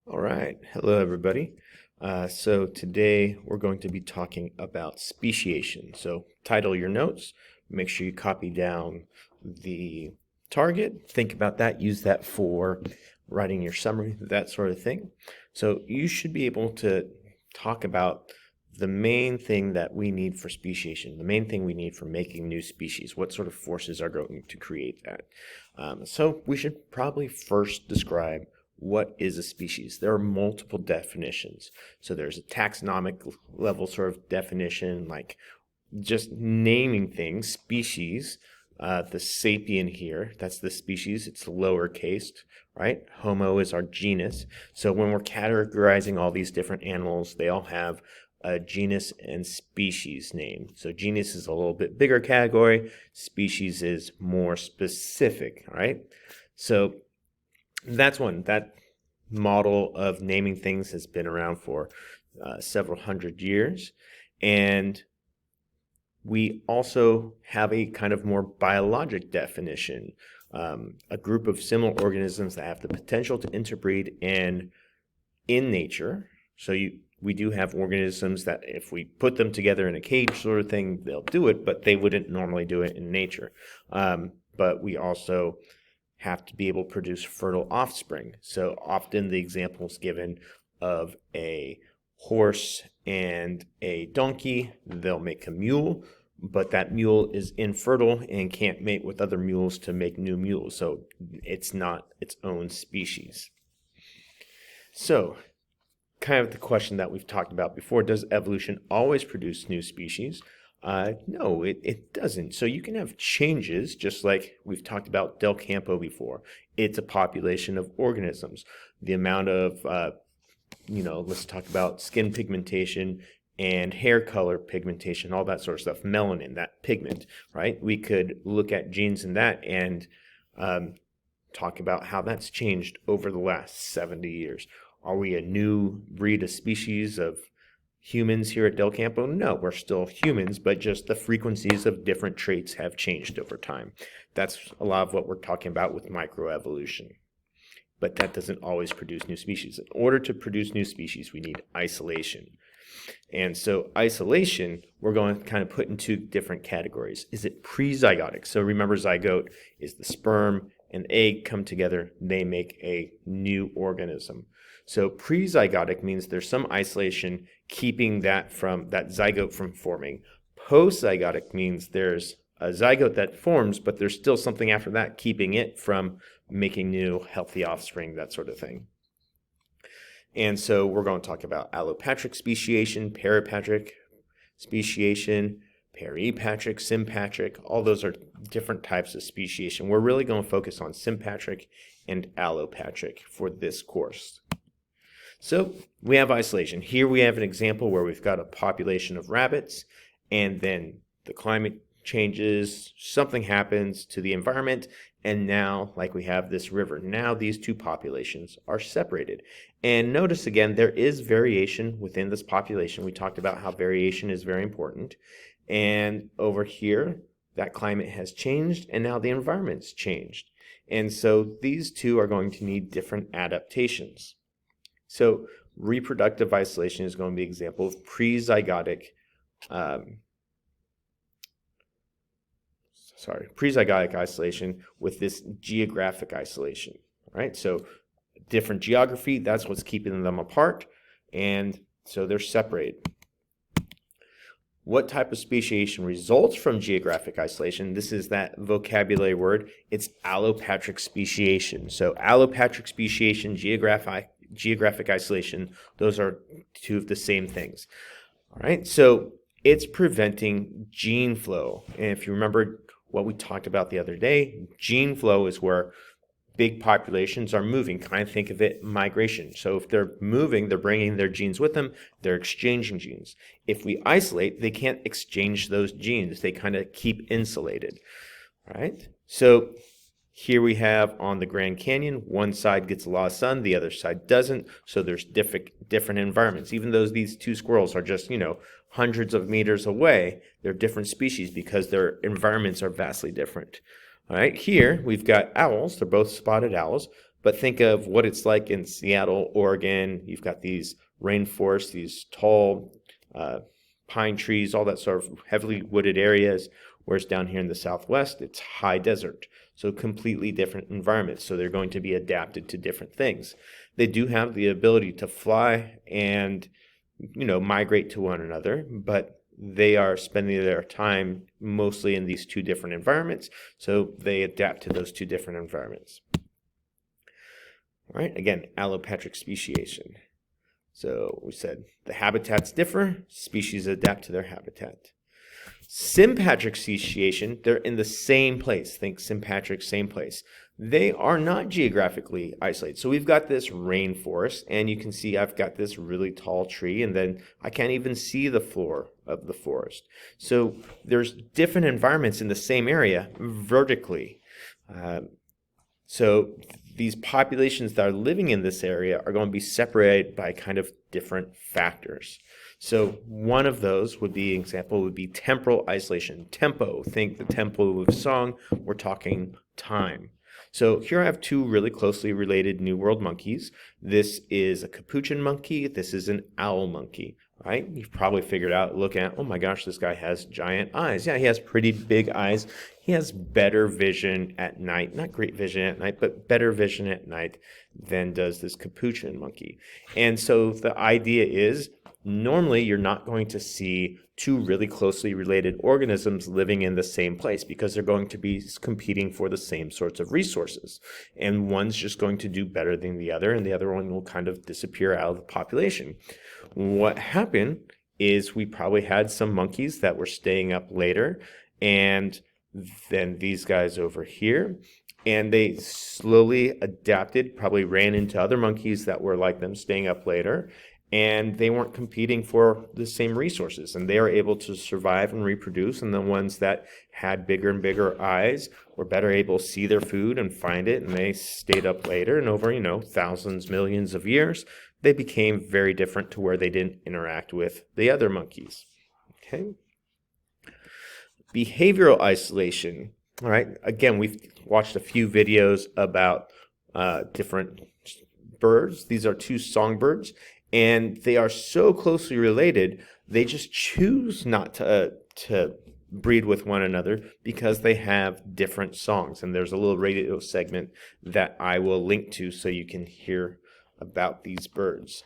All right. Hello, everybody. So today we're going to be talking about speciation. So title your notes. Make sure you copy down the target. Think about that. Use that for writing your summary, that sort of thing. So you should be able to talk about the main thing that we need for speciation, the main thing we need for making new species. What sort of forces are going to create that? So we should probably first describe what is a species. There are multiple definitions. So there's a taxonomic level sort of definition, like just naming things, species. The sapien here, that's the species, it's lowercase, right? Homo is our genus. So when we're categorizing all these different animals, they all have a genus and species name. So genus is a little bit bigger category, species is more specific, right? So that's one. That model of naming things has been around for several hundred years. And we also have a kind of more biologic definition, a group of similar organisms that have the potential to interbreed and in nature. So we do have organisms that if we put them together in a cage sort of thing, they'll do it, but they wouldn't normally do it in nature. But we also have to be able to produce fertile offspring. So often the examples given of a horse and a donkey, they'll make a mule, but that mule is infertile and can't mate with other mules to make new mules. So it's not its own species. So kind of the question that we've talked about before, does evolution always produce new species? No, it doesn't. So you can have changes, just like we've talked about Del Campo before. It's a population of organisms. The amount of, let's talk about skin pigmentation and hair color pigmentation, all that sort of stuff, melanin, that pigment, right? We could look at genes in that and talk about how that's changed over the last 70 years. Are we a new breed of species of humans here at Del Campo? No, we're still humans, but just the frequencies of different traits have changed over time. That's a lot of what we're talking about with microevolution. But that doesn't always produce new species. In order to produce new species, we need isolation. And so isolation, we're going to kind of put in two different categories. Is it prezygotic? So remember, zygote is the sperm and egg come together, they make a new organism. So prezygotic means there's some isolation keeping that zygote from forming. Postzygotic means there's a zygote that forms, but there's still something after that keeping it from making new healthy offspring, that sort of thing. And so we're going to talk about allopatric speciation, parapatric speciation, peripatric, sympatric. All those are different types of speciation. We're really going to focus on sympatric and allopatric for this course. So we have isolation. Here we have an example where we've got a population of rabbits, and then the climate changes, something happens to the environment, and now, like we have this river, now these two populations are separated. And notice again, there is variation within this population. We talked about how variation is very important. And over here, that climate has changed, and now the environment's changed. And so these two are going to need different adaptations. So reproductive isolation is going to be an example of prezygotic isolation with this geographic isolation, right? So different geography, that's what's keeping them apart, and so they're separated. What type of speciation results from geographic isolation? This is that vocabulary word. It's allopatric speciation. So allopatric speciation, geographic isolation, those are two of the same things. All right, so it's preventing gene flow. And if you remember what we talked about the other day, gene flow is where big populations are moving. Kind of think of it migration. So if they're moving, they're bringing their genes with them, they're exchanging genes. If we isolate, they can't exchange those genes. They kind of keep insulated, right? So here we have on the Grand Canyon, one side gets a lot of sun, the other side doesn't. So there's different environments. Even though these two squirrels are just, hundreds of meters away, they're different species because their environments are vastly different. All right, here we've got owls. They're both spotted owls. But think of what it's like in Seattle, Oregon. You've got these rainforests, these tall pine trees, all that sort of heavily wooded areas, whereas down here in the Southwest, it's high desert. So completely different environments. So they're going to be adapted to different things. They do have the ability to fly and, migrate to one another, but they are spending their time mostly in these two different environments. So they adapt to those two different environments. All right, again, allopatric speciation. So we said the habitats differ, species adapt to their habitat. Sympatric speciation, they're in the same place. Think sympatric, same place. They are not geographically isolated. So we've got this rainforest, and you can see I've got this really tall tree, and then I can't even see the floor of the forest. So there's different environments in the same area vertically. So these populations that are living in this area are going to be separated by kind of different factors. So one of those would be temporal isolation. Tempo, think the tempo of song, we're talking time. So here I have two really closely related New World monkeys. This is a capuchin monkey, this is an owl monkey. Right? You've probably figured out, look at, oh my gosh, this guy has giant eyes. Yeah, he has pretty big eyes. He has better vision at night. Not great vision at night, but better vision at night than does this capuchin monkey. And so the idea is, normally you're not going to see two really closely related organisms living in the same place because they're going to be competing for the same sorts of resources. And one's just going to do better than the other, and the other one will kind of disappear out of the population. What happened is we probably had some monkeys that were staying up later, and then these guys over here, and they slowly adapted, probably ran into other monkeys that were like them, staying up later, and they weren't competing for the same resources, and they were able to survive and reproduce. And the ones that had bigger and bigger eyes were better able to see their food and find it, and they stayed up later. And over, thousands, millions of years, they became very different to where they didn't interact with the other monkeys. Okay. Behavioral isolation. All right. Again, we've watched a few videos about different birds. These are two songbirds, and they are so closely related, they just choose not to breed with one another because they have different songs. And there's a little radio segment that I will link to so you can hear about these birds.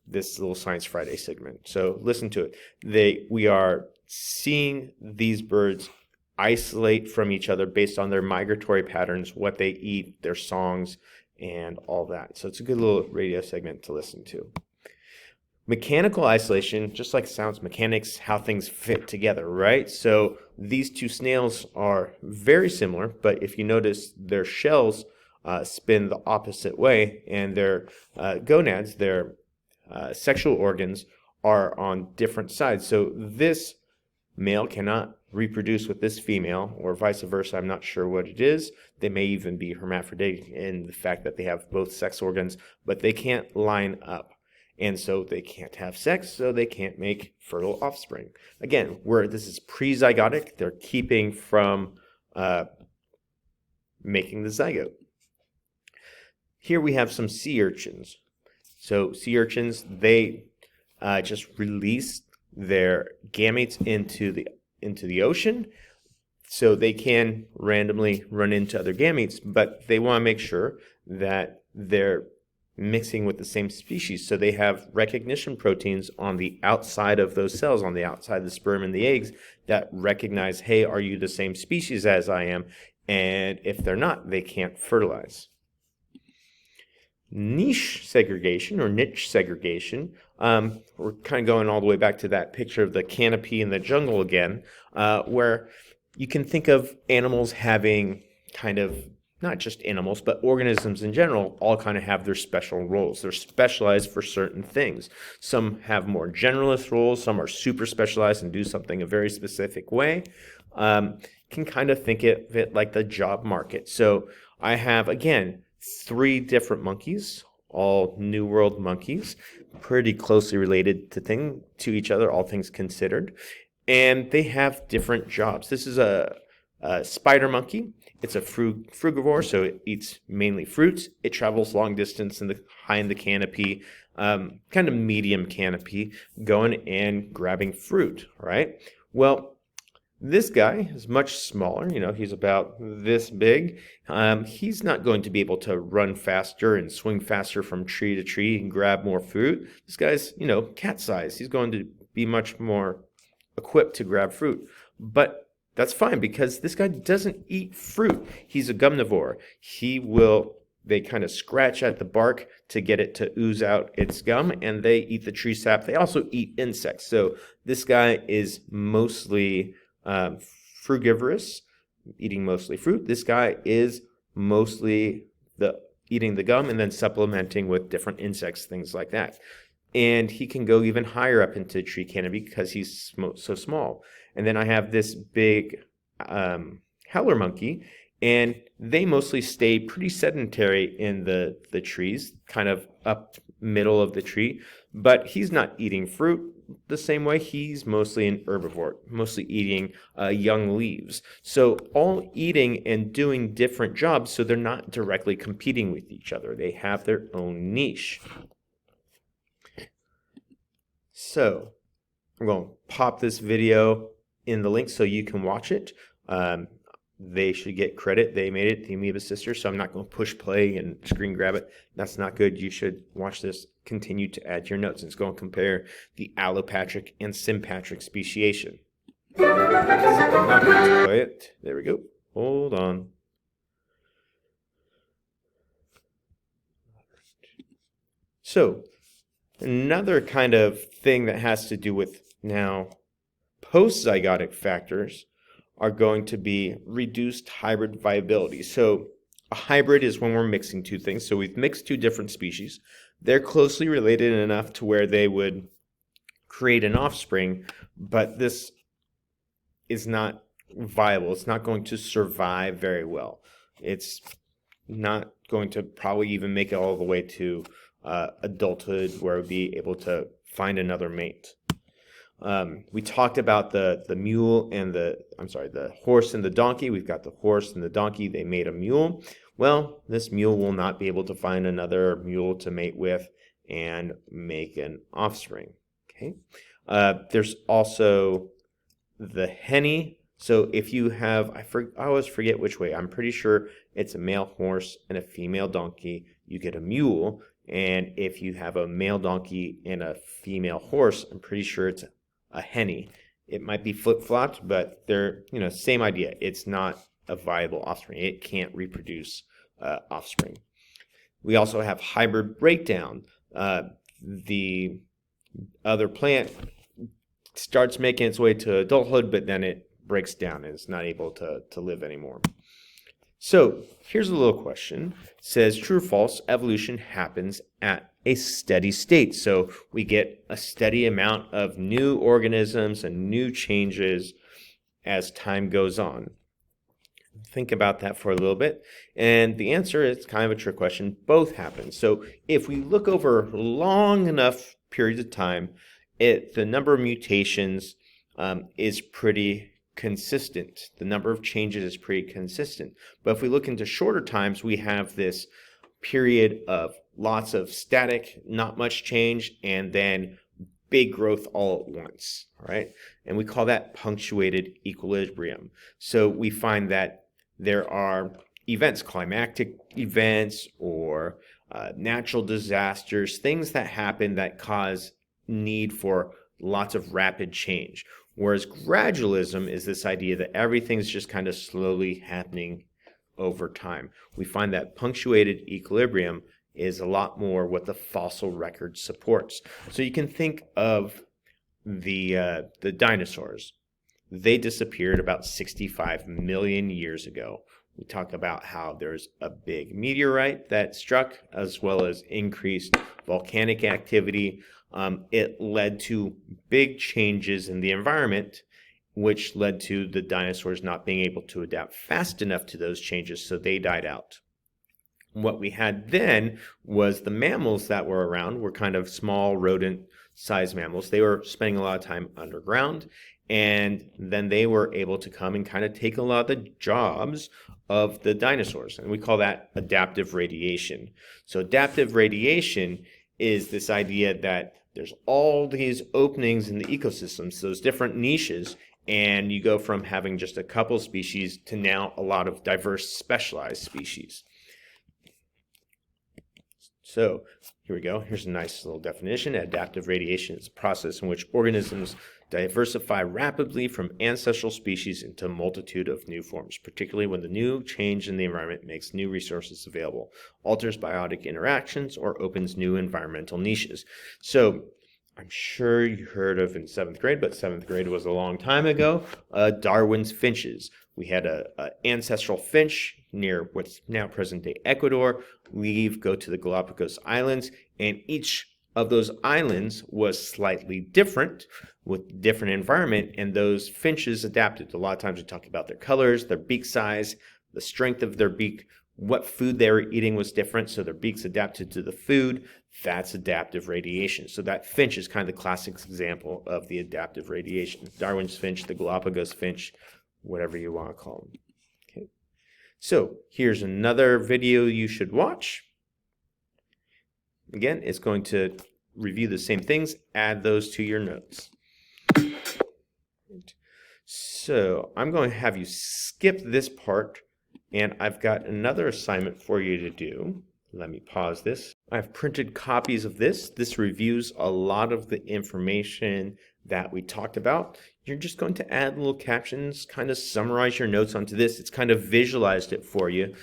This little Science Friday segment. So listen to it. We are seeing these birds isolate from each other based on their migratory patterns, what they eat, their songs, and all that. So it's a good little radio segment to listen to. Mechanical isolation, just like it sounds, mechanics, how things fit together, right? So these two snails are very similar, but if you notice, their shells spin the opposite way, and their gonads, their sexual organs, are on different sides. So this male cannot reproduce with this female, or vice versa. I'm not sure what it is. They may even be hermaphroditic in the fact that they have both sex organs, but they can't line up. And so they can't have sex, so they can't make fertile offspring. Again, where this is pre-zygotic, they're keeping from making the zygote. Here we have some sea urchins. So sea urchins, they just release their gametes into the ocean, so they can randomly run into other gametes, but they want to make sure that they're mixing with the same species. So they have recognition proteins on the outside of those cells, on the outside of the sperm and the eggs, that recognize, hey, are you the same species as I am? And if they're not, they can't fertilize. Niche segregation or niche segregation, we're kind of going all the way back to that picture of the canopy in the jungle again, where you can think of animals having kind of, not just animals, but organisms in general, all kind of have their special roles. They're specialized for certain things. Some have more generalist roles, some are super specialized and do something a very specific way. Can kind of think of it like the job market. So I have, again, 3 different monkeys, all New World monkeys, pretty closely related to each other, all things considered. And they have different jobs. This is a Spider monkey. It's a frugivore, so it eats mainly fruits. It travels long distance high in the canopy, kind of medium canopy, going and grabbing fruit, right? Well, this guy is much smaller. He's about this big. He's not going to be able to run faster and swing faster from tree to tree and grab more fruit. This guy's, cat size. He's going to be much more equipped to grab fruit. But that's fine because this guy doesn't eat fruit. He's a gumnivore. They kind of scratch at the bark to get it to ooze out its gum, and they eat the tree sap. They also eat insects. So this guy is mostly frugivorous, eating mostly fruit. This guy is mostly eating the gum and then supplementing with different insects, things like that. And he can go even higher up into tree canopy because he's so small. And then I have this big howler monkey, and they mostly stay pretty sedentary in the trees, kind of up middle of the tree. But he's not eating fruit the same way. He's mostly an herbivore, mostly eating young leaves. So all eating and doing different jobs, so they're not directly competing with each other. They have their own niche. So I'm going to pop this video in the link so you can watch it. They should get credit. They made it, the Amoeba Sisters, so I'm not going to push play and screen grab it. That's not good. You should watch this, continue to add your notes. It's going to compare the allopatric and sympatric speciation. I'm not going to play it. There we go. Hold on. So, another kind of thing that has to do with now post-zygotic factors are going to be reduced hybrid viability. So a hybrid is when we're mixing two things. So we've mixed two different species. They're closely related enough to where they would create an offspring, but this is not viable. It's not going to survive very well. It's not going to probably even make it all the way to adulthood where it would be able to find another mate. We talked about the mule and the horse and the donkey. We've got the horse and the donkey. They made a mule. Well, this mule will not be able to find another mule to mate with and make an offspring. Okay. There's also the henny. So if you have, I always forget which way. I'm pretty sure it's a male horse and a female donkey. You get a mule. And if you have a male donkey and a female horse, I'm pretty sure it's a henny. It might be flip-flopped, but they're, same idea. It's not a viable offspring. It can't reproduce offspring. We also have hybrid breakdown. The other plant starts making its way to adulthood, but then it breaks down and is not able to live anymore. So here's a little question. It says, true or false, evolution happens at a steady state. So we get a steady amount of new organisms and new changes as time goes on. Think about that for a little bit. And the answer is kind of a trick question. Both happen. So if we look over long enough periods of time, the number of mutations is pretty consistent. The number of changes is pretty consistent. But if we look into shorter times, we have this period of lots of static, not much change, and then big growth all at once. All right, and we call that punctuated equilibrium. So we find that there are events, climactic events or natural disasters, things that happen that cause need for lots of rapid change. Whereas gradualism is this idea that everything's just kind of slowly happening over time. We find that punctuated equilibrium is a lot more what the fossil record supports. So you can think of the dinosaurs. They disappeared about 65 million years ago. We talk about how there's a big meteorite that struck, as well as increased volcanic activity. It led to big changes in the environment, which led to the dinosaurs not being able to adapt fast enough to those changes, so they died out. What we had then was the mammals that were around were kind of small rodent-sized mammals. They were spending a lot of time underground, And then they were able to come and kind of take a lot of the jobs of the dinosaurs. And we call that adaptive radiation. So adaptive radiation is this idea that there's all these openings in the ecosystems, those different niches, and you go from having just a couple species to now a lot of diverse specialized species. So here we go. Here's a nice little definition. Adaptive radiation is a process in which organisms diversify rapidly from ancestral species into a multitude of new forms, particularly when the new change in the environment makes new resources available, alters biotic interactions, or opens new environmental niches. So I'm sure you heard of in 7th grade, but 7th grade was a long time ago, Darwin's finches. We had an ancestral finch near what's now present-day Ecuador, leave, go to the Galapagos Islands, and each of those islands was slightly different with different environment, and those finches adapted. A lot of times we talk about their colors, their beak size, the strength of their beak, what food they were eating was different, so their beaks adapted to the food. That's adaptive radiation. So that finch is kind of the classic example of the adaptive radiation. Darwin's finch, the Galapagos finch, whatever you want to call them. Okay. So here's another video you should watch. Again, it's going to review the same things, add those to your notes. So I'm going to have you skip this part, and I've got another assignment for you to do. Let me pause this. I've printed copies of this. This reviews a lot of the information that we talked about. You're just going to add little captions, kind of summarize your notes onto this. It's kind of visualized it for you,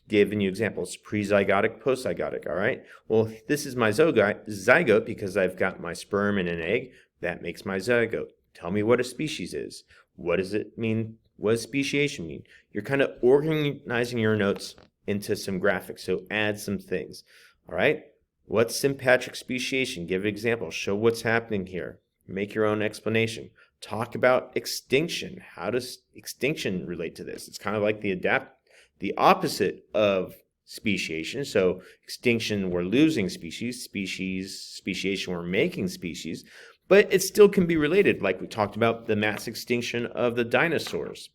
giving you examples, pre-zygotic, post-zygotic, all right? Well, this is my zygote because I've got my sperm and an egg. That makes my zygote. Tell me what a species is. What does it mean? What does speciation mean? You're kind of organizing your notes into some graphics, so add some things, all right? What's sympatric speciation? Give an example. Show what's happening here. Make your own explanation. Talk about extinction. How does extinction relate to this? It's kind of like the opposite of speciation. So extinction, we're losing species. Speciation, we're making species. But it still can be related, like we talked about the mass extinction of the dinosaurs.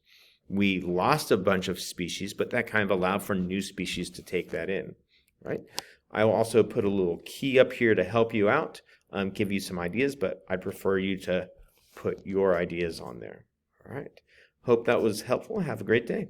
We lost a bunch of species, but that kind of allowed for new species to take that in, right? I will also put a little key up here to help you out, give you some ideas, but I prefer you to put your ideas on there, all right? Hope that was helpful. Have a great day.